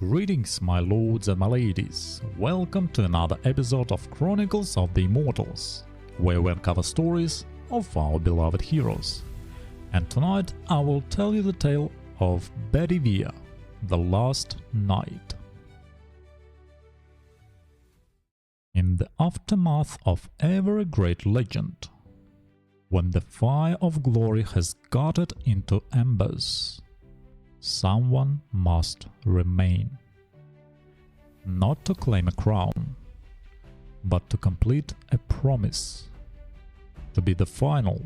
Greetings, my lords and my ladies. Welcome to another episode of Chronicles of the Immortals, where we uncover stories of our beloved heroes. And tonight I will tell you the tale of Bedivere, the Last Knight. In the aftermath of every great legend, when the fire of glory has guttered into embers, someone must remain. Not to claim a crown, but to complete a promise. To be the final,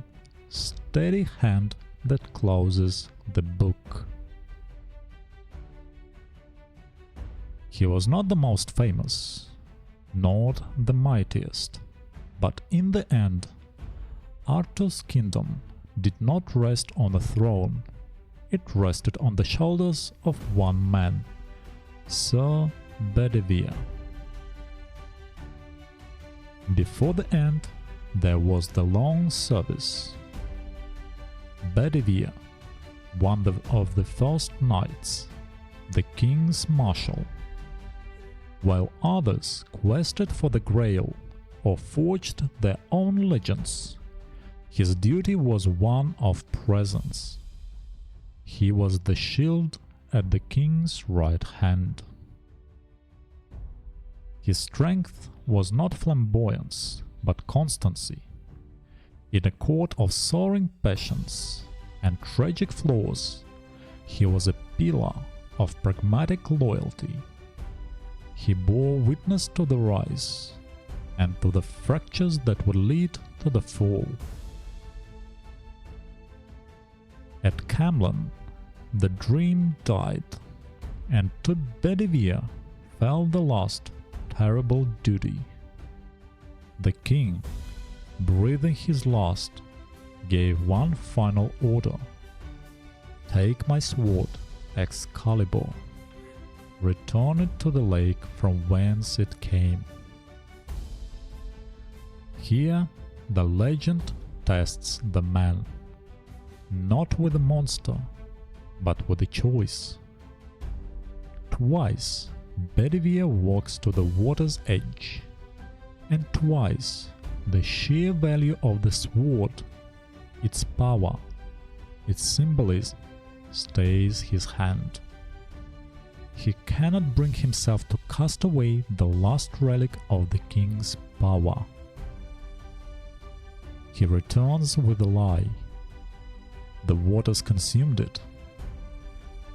steady hand that closes the book. He was not the most famous, nor the mightiest, but in the end, Arthur's kingdom did not rest on the throne. It rested on the shoulders of one man, Sir Bedivere. Before the end, there was the long service. Bedivere, one of the first knights, the king's marshal. While others quested for the Grail or forged their own legends, his duty was one of presence. He was the shield at the king's right hand. His strength was not flamboyance, but constancy. In a court of soaring passions and tragic flaws, he was a pillar of pragmatic loyalty. He bore witness to the rise and to the fractures that would lead to the fall. At Camlan, the dream died, and to Bedivere fell the last terrible duty. The king, breathing his last, gave one final order. "Take my sword, Excalibur. Return it to the lake from whence it came." Here, the legend tests the man, not with a monster, but with a choice. Twice, Bedivere walks to the water's edge, and twice, the sheer value of the sword, its power, its symbolism, stays his hand. He cannot bring himself to cast away the last relic of the king's power. He returns with a lie. The waters consumed it.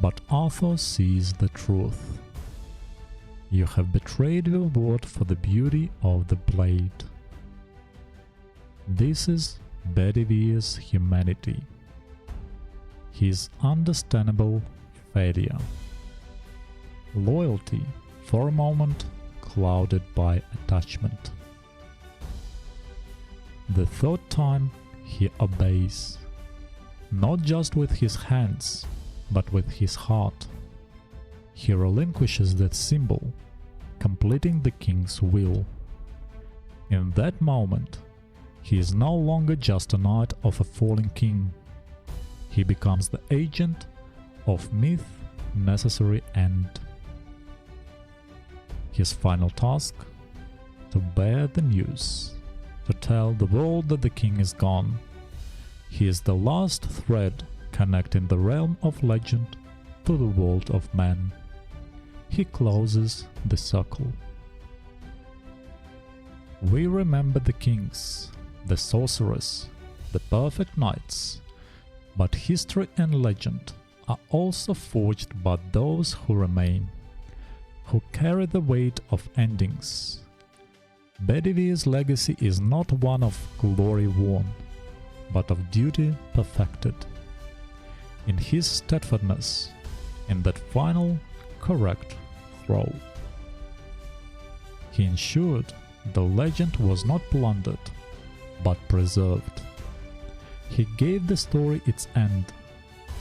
But Arthur sees the truth. "You have betrayed your word for the beauty of the blade." This is Bedivere's humanity, his understandable failure. Loyalty, for a moment, clouded by attachment. The third time, he obeys, not just with his hands, but with his heart. He relinquishes that symbol, completing the king's will. In that moment, he is no longer just a knight of a fallen king. He becomes the agent of myth, necessary end. His final task? To bear the news, to tell the world that the king is gone. He is the last thread connecting the realm of legend to the world of man. He closes the circle. We remember the kings, the sorcerers, the perfect knights, but history and legend are also forged by those who remain, who carry the weight of endings. Bedivere's legacy is not one of glory won, but of duty perfected. In his steadfastness, in that final, correct throw. He ensured the legend was not plundered, but preserved. He gave the story its end,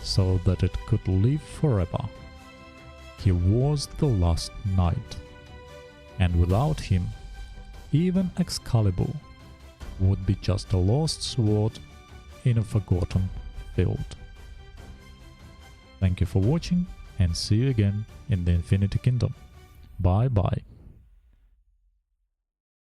so that it could live forever. He was the last knight, and without him, even Excalibur would be just a lost sword in a forgotten field. Thank you for watching, and see you again in the Infinity Kingdom. Bye bye.